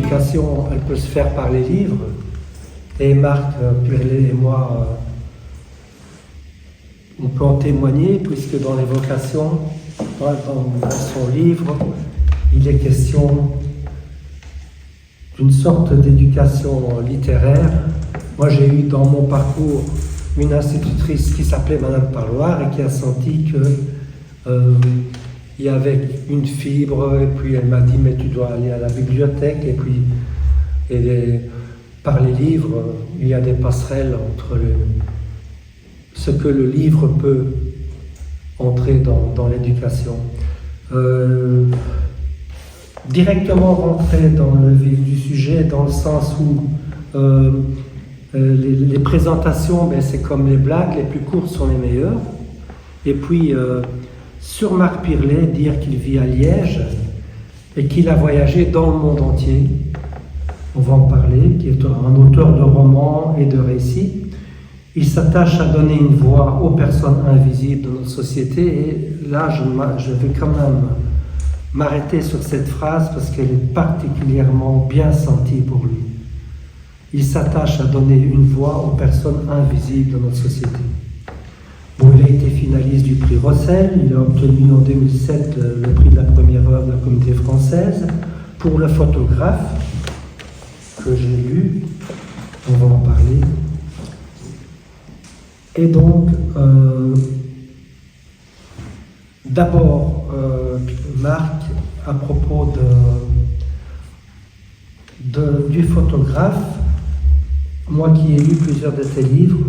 l'éducation, elle peut se faire par les livres. Et Marc Pirlet et moi, on peut en témoigner, puisque dans les vocations, dans son livre, il est question d'une sorte d'éducation littéraire. Moi, j'ai eu dans mon parcours une institutrice qui s'appelait Madame Parloir et qui a senti que il y avait une fibre, et puis elle m'a dit mais tu dois aller à la bibliothèque, et puis par les livres, il y a des passerelles entre ce que le livre peut entrer dans l'éducation. Directement rentrer dans le vif du sujet, dans le sens où les présentations, ben, c'est comme les blagues, les plus courtes sont les meilleures. Et puis, sur Marc Pirlet, dire qu'il vit à Liège et qu'il a voyagé dans le monde entier, on va en parler, qui est un auteur de romans et de récits. Il s'attache à donner une voix aux personnes invisibles de notre société, et là, je vais quand même m'arrêter sur cette phrase parce qu'elle est particulièrement bien sentie pour lui. Il s'attache à donner une voix aux personnes invisibles de notre société. Bon, il a été finaliste du prix Rossel, il a obtenu en 2007 le prix de la première œuvre de la Comédie Française pour le photographe que j'ai lu, on va en parler. Et donc, d'abord, Marc, à propos du photographe, moi qui ai lu plusieurs de tes livres,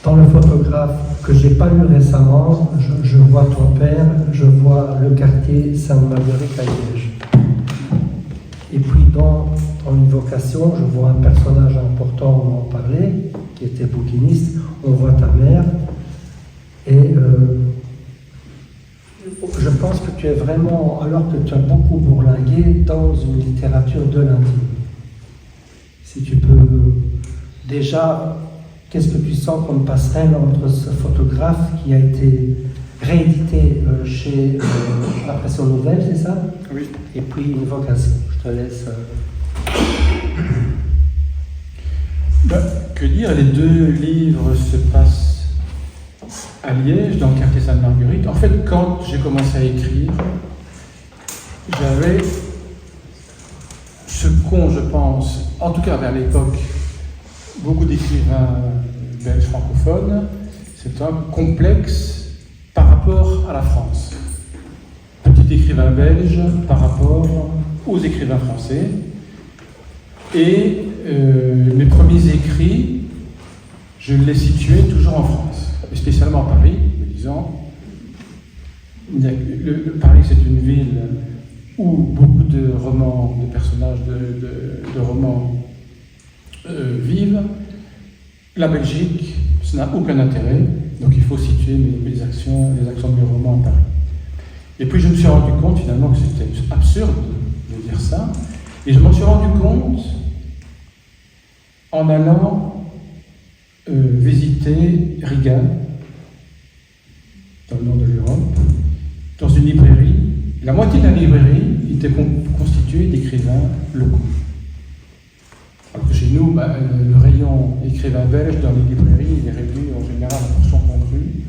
dans le photographe que j'ai pas lu récemment, je vois ton père, je vois le quartier Sainte-Marguerite à Liège. Et puis dans une vocation, je vois un personnage important, on va en parler, qui était bouquiniste, on voit ta mère, et je pense que tu es vraiment, alors que tu as beaucoup bourlingué, dans une littérature de l'intime. Si tu peux déjà, qu'est-ce que tu sens comme passerelle entre ce photographe qui a été réédité chez Impression Nouvelle, c'est ça? Oui. Et puis une vocation. Je te laisse. Que dire, les deux livres se passent à Liège, dans le quartier Sainte-Marguerite. En fait, quand j'ai commencé à écrire, j'avais ce qu'ont, je pense, en tout cas vers l'époque, beaucoup d'écrivains belges francophones, c'est un complexe par rapport à la France. Petit écrivain belge par rapport aux écrivains français. Et mes premiers écrits, je les situais toujours en France, et spécialement à Paris, me disant, Paris c'est une ville où beaucoup de romans, de personnages de romans vivent. La Belgique, ça n'a aucun intérêt, donc il faut situer les actions de mes romans en Paris. Et puis je me suis rendu compte finalement que c'était absurde de dire ça, et je m'en suis rendu compte en allant visiter Riga, dans le nord de l'Europe, dans une librairie. La moitié de la librairie était constituée d'écrivains locaux. Alors que chez nous, le rayon écrivain belge dans les librairies, il est réduit en général à portion congrue.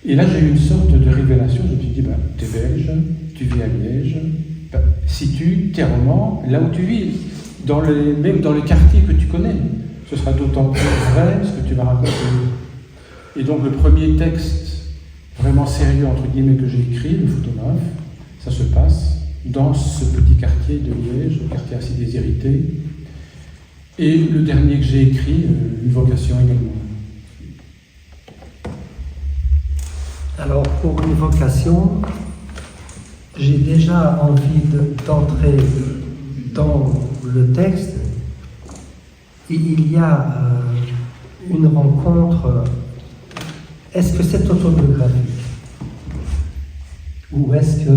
Et là, j'ai eu une sorte de révélation. Je me suis dit, tu es belge, tu vis à Liège, situe tes romans là où tu vis, même dans le quartier que tu connais. Ce sera d'autant plus vrai ce que tu vas raconter. Et donc, le premier texte vraiment sérieux, entre guillemets, que j'ai écrit, le photographe, ça se passe dans ce petit quartier de Liège, un quartier assez déshérité. Et le dernier que j'ai écrit, une vocation également. Alors, pour une vocation, j'ai déjà envie d'entrer dans le texte. Il y a une rencontre. Est-ce que c'est autobiographique? Ou est-ce que...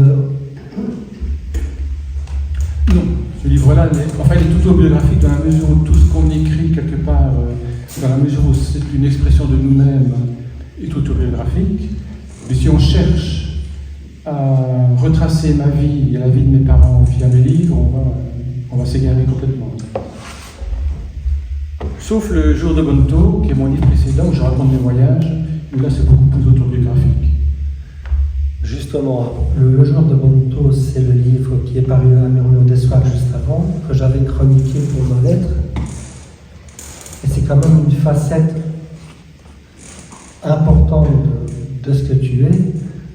Non, ce livre-là, il est autobiographique dans la mesure où tout ce qu'on écrit quelque part, dans la mesure où c'est une expression de nous-mêmes, est autobiographique. Mais si on cherche à retracer ma vie et la vie de mes parents via mes livres, on va s'égarer complètement. Sauf le jour de Bonto, qui est mon livre précédent, où je raconte mes voyages, où là c'est beaucoup plus autobiographique. Justement, le jour de Bonto, c'est le livre qui est paru à Murmure des Soirs juste avant, que j'avais chroniqué pour ma lettre. Et c'est quand même une facette importante de ce que tu es,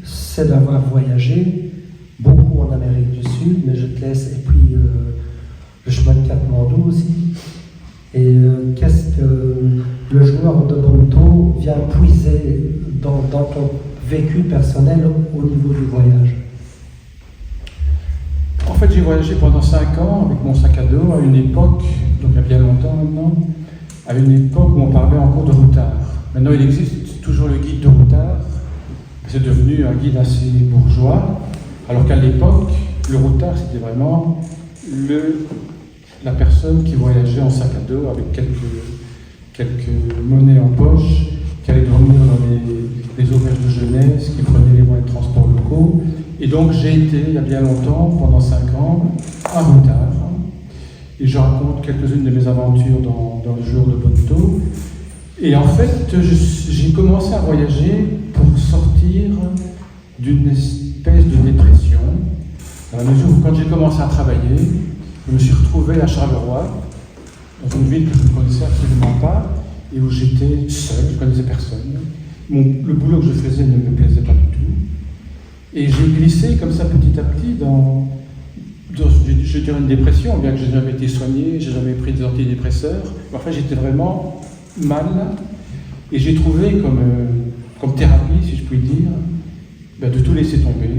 c'est d'avoir voyagé beaucoup en Amérique du Sud, mais je te laisse, et puis le chemin de Katmandou aussi. Et qu'est-ce que le joueur de Bonto vient puiser dans ton vécu personnel au niveau du voyage? En fait, j'ai voyagé pendant 5 ans avec mon sac à dos à une époque, donc il y a bien longtemps maintenant, à une époque où on parlait encore de routard. Maintenant, il existe toujours le guide de routard, c'est devenu un guide assez bourgeois, alors qu'à l'époque, le routard, c'était vraiment la personne qui voyageait en sac à dos avec quelques monnaies en poche, qui allait dormir dans les auberges de jeunesse, qui prenait les moyens de transport locaux. Et donc j'ai été, il y a bien longtemps, pendant 5 ans, à routard. Et je raconte quelques-unes de mes aventures dans le jour de Bonto. Et en fait, j'ai commencé à voyager pour sortir d'une espèce de dépression, dans la mesure où quand j'ai commencé à travailler, je me suis retrouvé à Charleroi, dans une ville que je ne connaissais absolument pas, et où j'étais seul, je ne connaissais personne. Le boulot que je faisais ne me plaisait pas du tout. Et j'ai glissé comme ça petit à petit dans je dirais une dépression, bien que je n'ai jamais été soigné, je n'ai jamais pris des antidépresseurs. Mais enfin, j'étais vraiment mal. Et j'ai trouvé comme thérapie, si je puis dire, de tout laisser tomber.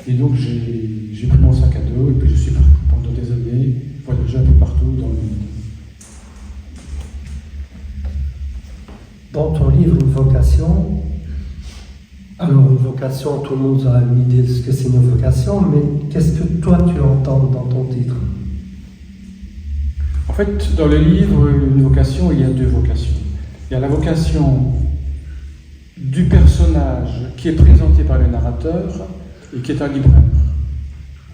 Et donc j'ai pris mon sac à dos et puis je suis parti pendant des années voyager un peu partout dans le monde. Dans ton livre Une vocation, alors une vocation, tout le monde a une idée de ce que c'est une vocation, mais qu'est-ce que toi tu entends dans ton titre? En fait, dans le livre Une vocation, il y a 2 vocations. Il y a la vocation du personnage qui est présenté par le narrateur et qui est un libraire.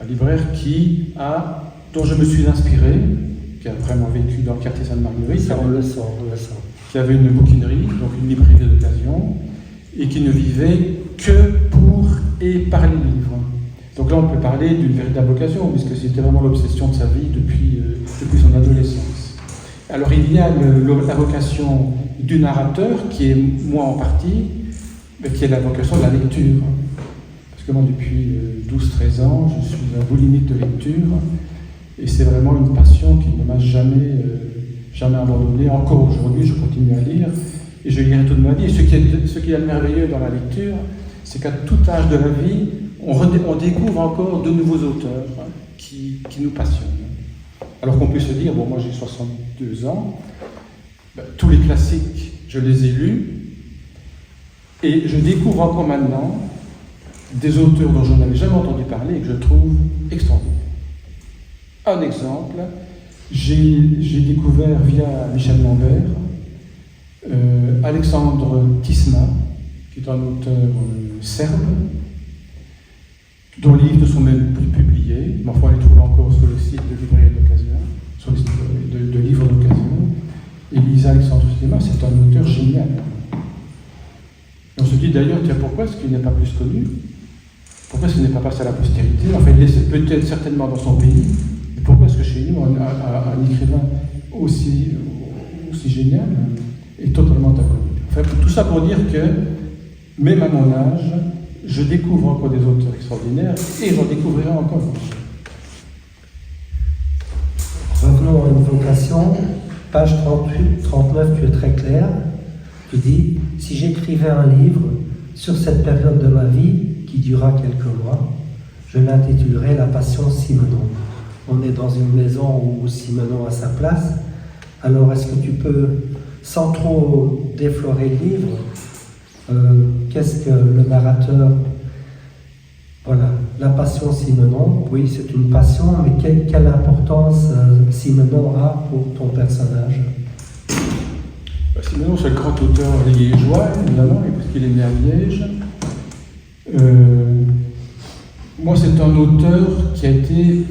Un libraire dont je me suis inspiré, qui a vraiment vécu dans le quartier Sainte-Marguerite. Ça, on le sent. Qui avait une bouquinerie, donc une librairie d'occasion, et qui ne vivait que pour et par les livres. Donc là, on peut parler d'une véritable vocation, puisque c'était vraiment l'obsession de sa vie depuis son adolescence. Alors il y a la vocation du narrateur, qui est moi en partie, mais qui est la vocation de la lecture. Parce que moi, depuis 12-13 ans, je suis un boulimique de lecture, et c'est vraiment une passion qui ne m'a jamais abandonné. Encore aujourd'hui, je continue à lire, et je lirai toute ma vie. Et ce qui est merveilleux dans la lecture, c'est qu'à tout âge de la vie, on découvre encore de nouveaux auteurs qui nous passionnent. Alors qu'on peut se dire, bon, moi j'ai 62 ans, tous les classiques, je les ai lus, et je découvre encore maintenant des auteurs dont je n'avais jamais entendu parler et que je trouve extraordinaires. Un exemple, j'ai découvert via Michel Lambert Alexandre Tisma, qui est un auteur serbe, dont les livres ne sont même plus publiés, mais enfin on les trouve encore sur le site de librairie d'occasion, sur le site de livres d'occasion. Et Lisa Alexandre Tisma, c'est un auteur génial. Et on se dit d'ailleurs, tiens, pourquoi est-ce qu'il n'est pas plus connu? Pourquoi est-ce qu'il n'est pas passé à la postérité? Enfin, il est peut-être certainement dans son pays. Et pourquoi est-ce que chez nous, un écrivain aussi génial est totalement inconnu? Enfin, tout ça pour dire que, même à mon âge, je découvre encore des auteurs extraordinaires et j'en découvrirai encore. Revenons à une vocation, page 38-39, tu es très clair. Tu dis, si j'écrivais un livre sur cette période de ma vie qui durera quelques mois, je l'intitulerais La Passion Simenon. On est dans une maison où Simenon a sa place. Alors, est-ce que tu peux, sans trop déflorer le livre, qu'est-ce que le narrateur... Voilà, la passion Simenon, oui, c'est une passion, mais quelle importance Simenon a pour ton personnage? Simenon, c'est le grand auteur liégeois, évidemment, parce qu'il est né à Liège. Moi, c'est un auteur qui a été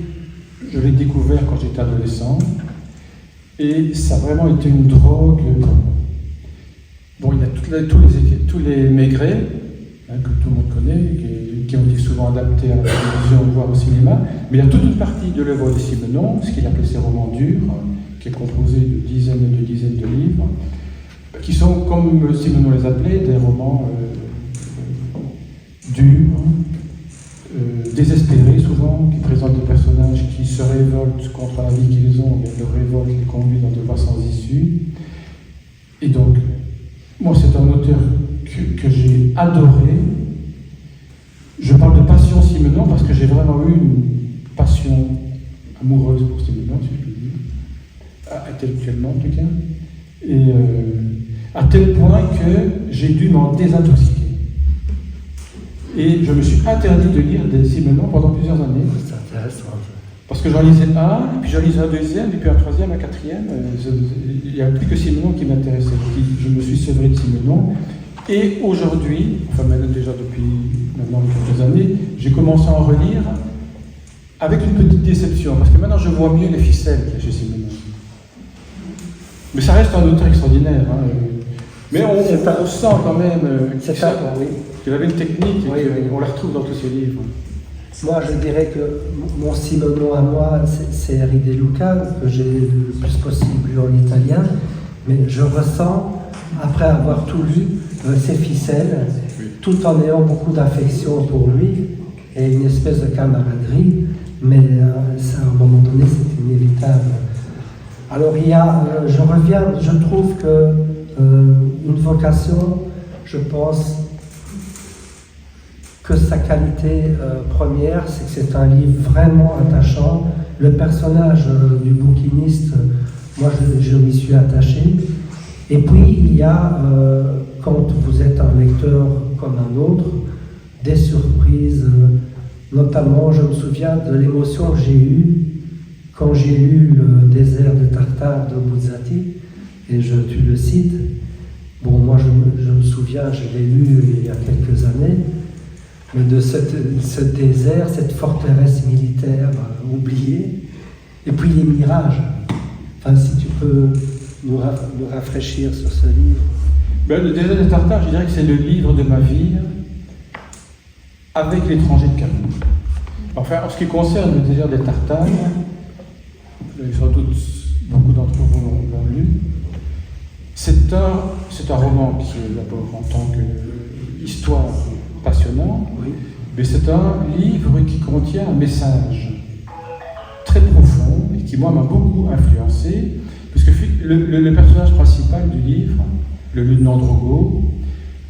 je l'ai découvert quand j'étais adolescent, et ça a vraiment été une drogue. Bon, il y a tous les Maigret, que tout le monde connaît, qui ont été souvent adaptés à la télévision, voire au cinéma, mais il y a toute une partie de l'œuvre de Simenon, ce qu'il appelait ses romans durs, qui est composé de dizaines et de dizaines de livres, qui sont, comme Simenon les appelait, des romans durs, désespérés souvent, qui présentent des personnages qui se révoltent contre la vie qu'ils ont, mais leur révolte les conduit dans des voies sans issue. Et donc, moi, c'est un auteur que j'ai adoré. Je parle de passion Simenon parce que j'ai vraiment eu une passion amoureuse pour Simenon, si je puis dire, intellectuellement en tout cas, et à tel point que j'ai dû m'en désintoxiquer. Et je me suis interdit de lire des Simenon pendant plusieurs années. C'est intéressant. Parce que j'en lisais un, puis j'en lisais un deuxième, et puis un troisième, un quatrième. Il n'y a plus que Simenon qui m'intéressait. Je me suis sevré de Simenon. Et aujourd'hui, enfin maintenant déjà depuis maintenant quelques années, j'ai commencé à en relire avec une petite déception, parce que maintenant je vois mieux les ficelles qu'il y a chez Simenon. Mais ça reste un auteur extraordinaire. Hein. Mais on sent quand même qu'il avait une technique, et on la retrouve dans tous ses livres. Moi, je dirais que mon Simenon à moi, c'est Henri De Luca, que j'ai le plus possible lu en italien, mais je ressens, après avoir tout lu, ses ficelles, tout en ayant beaucoup d'affection pour lui, et une espèce de camaraderie, mais ça, à un moment donné, c'est inévitable. Alors, je trouve que une vocation, je pense, que sa qualité première, c'est que c'est un livre vraiment attachant. Le personnage du bouquiniste, moi je m'y suis attaché. Et puis il y a, quand vous êtes un lecteur comme un autre, des surprises. Notamment, je me souviens de l'émotion que j'ai eue quand j'ai lu Le désert de Tartare de Buzzati, et tu le cites. Bon, moi je me souviens, je l'ai lu il y a quelques années, mais de ce désert, cette forteresse militaire oubliée, et puis les mirages. Enfin, si tu peux nous rafraîchir sur ce livre. Ben, le désert de Tartare, je dirais que c'est le livre de ma vie avec l'étranger de Camus. Enfin, en ce qui concerne le désert des Tartares, sans doute beaucoup d'entre vous l'ont lu, c'est un roman qui est d'abord en tant qu'histoire passionnant, oui. Mais c'est un livre qui contient un message très profond et qui, moi, m'a beaucoup influencé, puisque le personnage principal du livre, le lieutenant Drogo,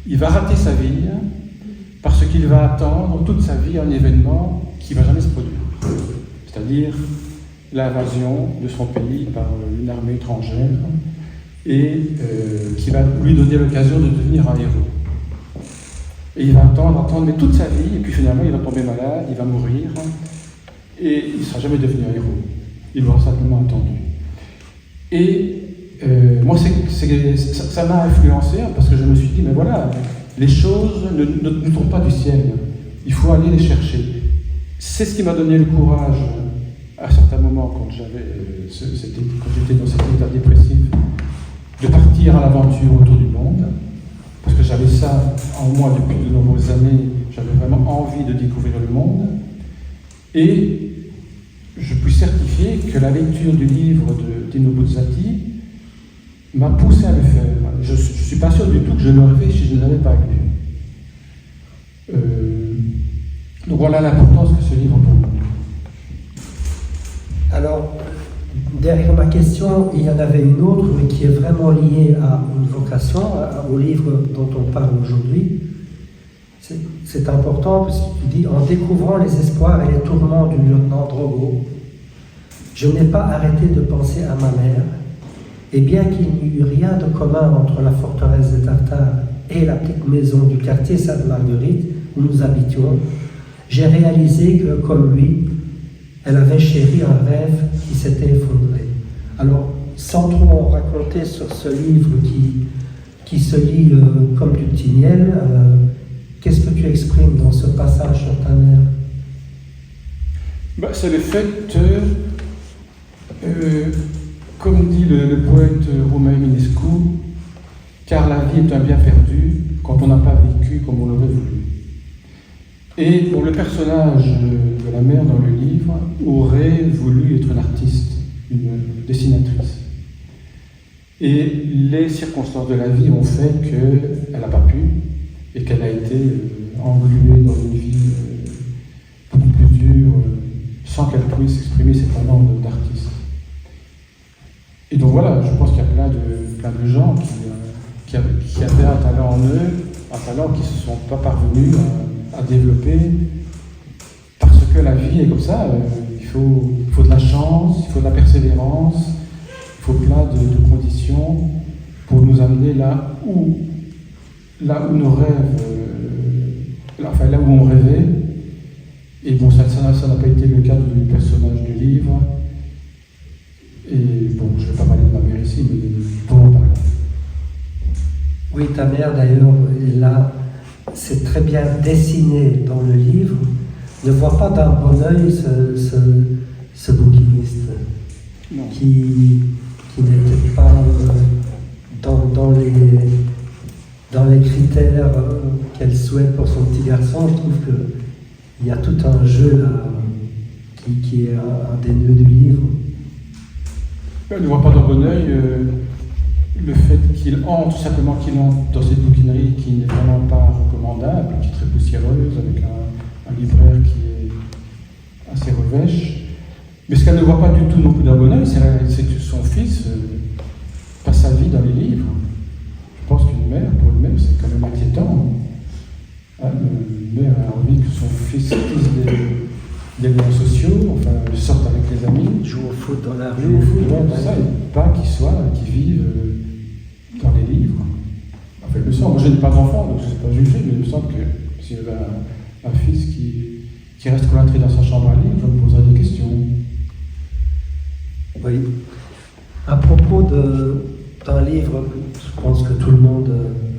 il va rater sa vie parce qu'il va attendre toute sa vie un événement qui ne va jamais se produire, c'est-à-dire l'invasion de son pays par une armée étrangère et qui va lui donner l'occasion de devenir un héros. Et il va attendre, mais toute sa vie, et puis finalement il va tomber malade, il va mourir, et il ne sera jamais devenu un héros. Il l'aura simplement attendu. Et moi, ça m'a influencé, parce que je me suis dit, mais voilà, les choses ne tombent pas du ciel, il faut aller les chercher. C'est ce qui m'a donné le courage, à certains moments, quand j'étais dans cet état dépressif, de partir à l'aventure autour du monde. Parce que j'avais ça en moi depuis de nombreuses années, j'avais vraiment envie de découvrir le monde. Et je puis certifier que la lecture du livre de Dino Buzzati m'a poussé à le faire. Je ne suis pas sûr du tout que je l'aurais fait si je ne l'avais pas lu. Donc voilà l'importance que ce livre pour moi. Alors, derrière ma question, il y en avait une autre, mais qui est vraiment liée à une vocation, au livre dont on parle aujourd'hui. C'est important parce qu'il dit « En découvrant les espoirs et les tourments du lieutenant Drogo, je n'ai pas arrêté de penser à ma mère, et bien qu'il n'y eût rien de commun entre la forteresse des Tartares et la petite maison du quartier Sainte-Marguerite où nous habitions, j'ai réalisé que, comme lui, elle avait chéri un rêve qui s'était effondré. » Alors, sans trop en raconter sur ce livre qui se lit comme du Tiniel, qu'est-ce que tu exprimes dans ce passage sur ta mère? C'est le fait, comme dit le poète Romain Ionescu, car la vie est un bien perdu quand on n'a pas vécu comme on l'aurait voulu. Et pour le personnage de la mère dans le livre, aurait voulu être une artiste, une dessinatrice. Et les circonstances de la vie ont fait qu'elle n'a pas pu et qu'elle a été engluée dans une vie beaucoup plus dure, sans qu'elle puisse exprimer ses talents d'artiste. Et donc voilà, je pense qu'il y a plein de gens qui avaient un talent en eux, un talent qui ne se sont pas parvenus à développer, parce que la vie est comme ça, il faut de la chance, il faut de la persévérance, il faut plein de conditions pour nous amener là où nos rêves, là où on rêvait. Et bon, ça n'a pas été le cas du personnage du livre. Et bon, je ne vais pas parler de ma mère ici, mais pour en parler. Oui, ta mère d'ailleurs, là, c'est très bien dessiné dans le livre. Ne vois pas d'un bon œil ce bouquiniste qui n'était pas dans les critères qu'elle souhaite pour son petit garçon. Je trouve qu'il y a tout un jeu là qui est un des nœuds du livre. Elle ne voit pas d'un bon œil le fait qu'il entre, tout simplement qu'il entre dans cette bouquinerie qui n'est vraiment pas recommandable, qui est très poussiéreuse, avec un libraire qui est assez revêche. Mais ce qu'elle ne voit pas du tout non plus d'un bon œil, c'est que son fils passe sa vie dans les livres. Je pense qu'une mère, pour une mère, c'est quand même inquiétant. Une mère a envie que son fils utilise des liens sociaux, enfin, sorte avec les amis. Joue au foot dans la rue. Joue au foot, tout ça, et pas qu'il vive dans les livres. Enfin, il me semble, moi je n'ai pas d'enfant, donc je ne sais pas juger, mais il me semble que s'il y avait un fils qui reste cloîtré dans sa chambre à lire, je me poserais des questions. Oui. À propos d'un livre, je pense que tout le monde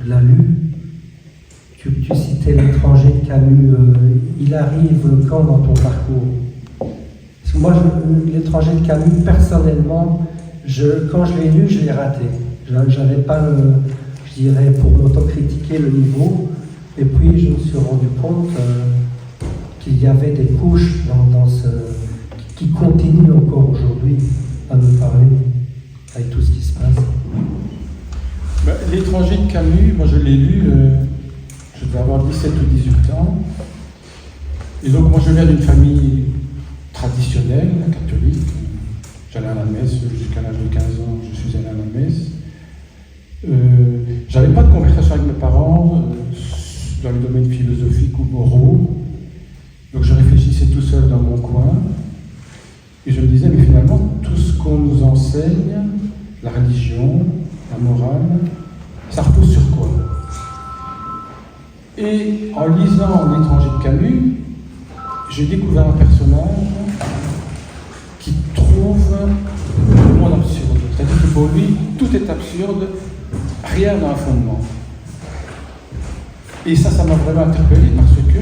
l'a lu, tu citais L'étranger de Camus. Il arrive quand dans ton parcours? Parce que moi, L'étranger de Camus, personnellement, quand je l'ai lu, je l'ai raté. J'avais pas je dirais, pour m'autocritiquer le niveau. Et puis, je me suis rendu compte qu'il y avait des couches dans qui continuent encore aujourd'hui à me parler, avec tout ce qui se passe. L'étranger de Camus, moi je l'ai lu, je devais avoir 17 ou 18 ans. Et donc moi je viens d'une famille traditionnelle, catholique. J'allais à la messe jusqu'à l'âge de 15 ans, je suis allé à la messe. J'avais pas de conversation avec mes parents dans les domaines philosophiques ou moraux. Donc je réfléchissais tout seul dans mon coin. Et je me disais, mais finalement, tout ce qu'on nous enseigne, la religion, la morale, ça repose sur quoi? Et en lisant L'étranger de Camus, j'ai découvert un personnage qui trouve le monde absurde. C'est-à-dire que pour lui, tout est absurde, rien n'a un fondement. Et ça m'a vraiment interpellé parce que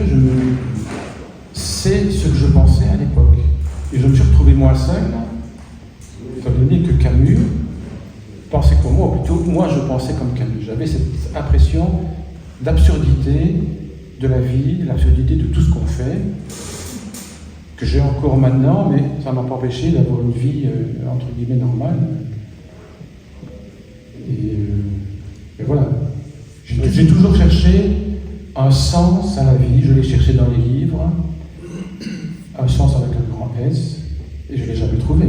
c'est ce que je pensais à l'époque. Et je me suis retrouvé moi seul, étant donné que Camus pensait comme moi, ou plutôt moi je pensais comme Camus. J'avais cette impression d'absurdité de la vie, l'absurdité de tout ce qu'on fait, que j'ai encore maintenant, mais ça ne m'a pas empêché d'avoir une vie entre guillemets normale. Et voilà. J'ai toujours cherché un sens à la vie, je l'ai cherché dans les livres, un sens avec un grand S, et je ne l'ai jamais trouvé.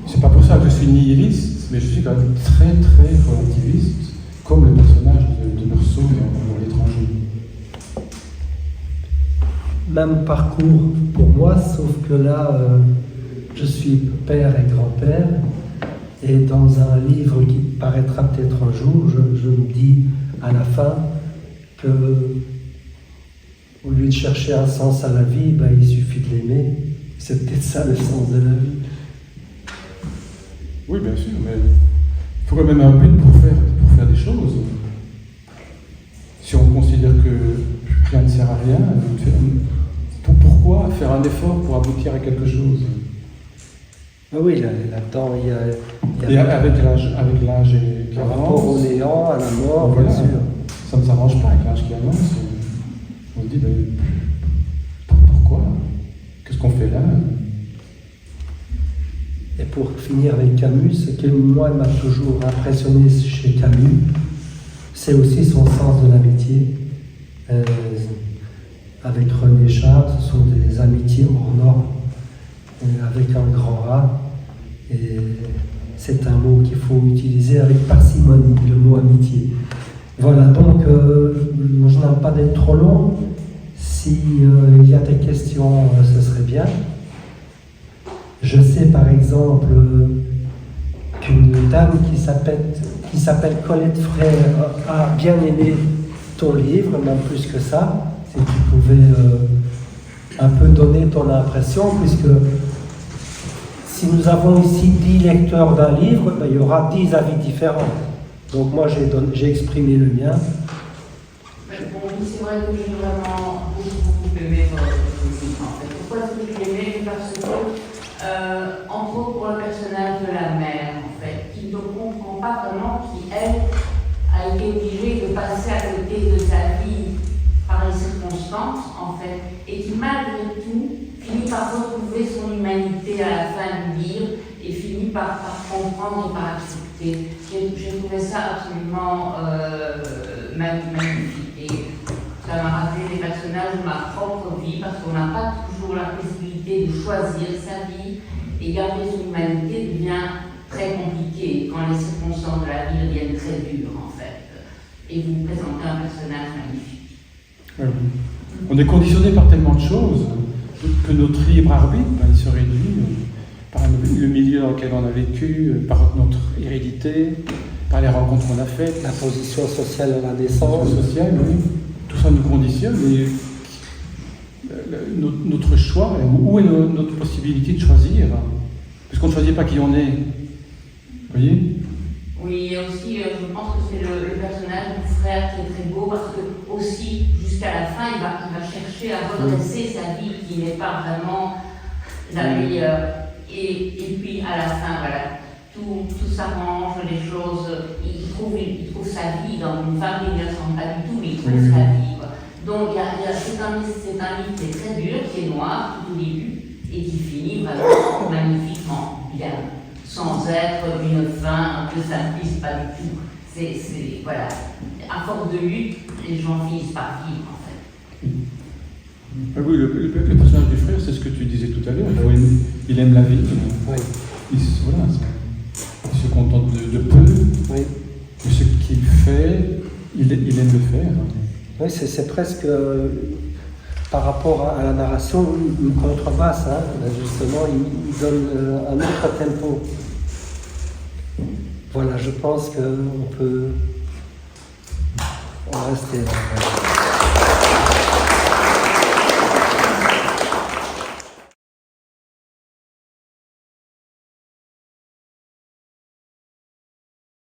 C'est pas pour ça que je suis nihiliste, mais je suis quand même très très relativiste, comme le personnage de Meursault dans L'étranger. Même parcours pour moi, sauf que là, je suis père et grand-père, et dans un livre qui paraîtra peut-être un jour, je me dis à la fin que au lieu de chercher un sens à la vie, il suffit de l'aimer. C'est peut-être ça le sens de la vie. Oui, bien sûr, mais il faut quand même un but pour faire des choses. Si on considère que rien ne sert à rien, pourquoi faire un effort pour aboutir à quelque chose. Ah oui, là-dedans, il y Et a avec l'âge qui un rapport au avance, néant, à la mort, voilà, bien sûr. ça ne s'arrange pas avec l'âge qui avance. On se dit, ben, pourquoi? Qu'est-ce qu'on fait là? Et pour finir avec Camus, ce qui moi m'a toujours impressionné chez Camus, c'est aussi son sens de l'amitié. Avec René Char, ce sont des amitiés hors normes, avec un grand A. Et c'est un mot qu'il faut utiliser avec parcimonie, le mot amitié. Voilà, donc je n'aime pas d'être trop long. S'il y a des questions, ce serait bien. Je sais par exemple qu'une dame qui s'appelle Colette Frère a bien aimé ton livre, même plus que ça. Si tu pouvais un peu donner ton impression, puisque si nous avons ici 10 lecteurs d'un livre, ben, il y aura 10 avis différents. Donc moi j'ai exprimé le mien. Bon, c'est vrai que j'ai vraiment beaucoup aimé votre livre en fait. Pourquoi est-ce que je l'aimais? Parce que, entre autres pour le personnage de la mère, en fait, qui ne comprend pas vraiment, qui elle a été obligée de passer à côté de sa vie par les circonstances, en fait, et qui malgré tout finit par retrouver son humanité à la fin du livre et finit par comprendre et par accepter. J'ai trouvé ça absolument magnifique. Et ça m'a rappelé des personnages de ma propre vie, parce qu'on n'a pas toujours la possibilité de choisir sa vie, et garder son humanité devient très compliqué quand les circonstances de la vie deviennent très dures, en fait. Et vous présentez un personnage magnifique. On est conditionné par tellement de choses que notre libre arbitre il se réduit par le milieu dans lequel on a vécu, par notre hérédité, par les rencontres qu'on a faites. La position sociale à la naissance. Sociale, oui. Tout ça nous conditionne, mais notre choix, où est notre possibilité de choisir? Puisqu'on ne choisit pas qui on est. Vous voyez? Oui, et aussi, je pense que c'est le personnage du frère qui est très beau, parce que aussi, jusqu'à la fin, il va chercher à redresser sa vie qui n'est pas vraiment la meilleure. Et puis, à la fin, voilà, tout s'arrange, les choses, il trouve sa vie dans une famille, il ne ressemble pas du tout, mais il trouve sa vie. Quoi. Donc, c'est un livre qui est très dur, qui est noir tout au début, et qui finit vraiment magnifiquement bien. Sans être une fin un peu simpliste, pas du tout. Voilà. À force de lutte, les gens finissent par vivre, en fait. Oui, le personnage du frère, c'est ce que tu disais tout à l'heure. Il aime la vie. Oui. Il se contente de peu. Oui. Et ce qu'il fait, il aime le faire. Oui, c'est presque, par rapport à la narration, une contrebasse. Hein. Justement, il donne un autre tempo. Voilà, je pense qu'on peut en rester là.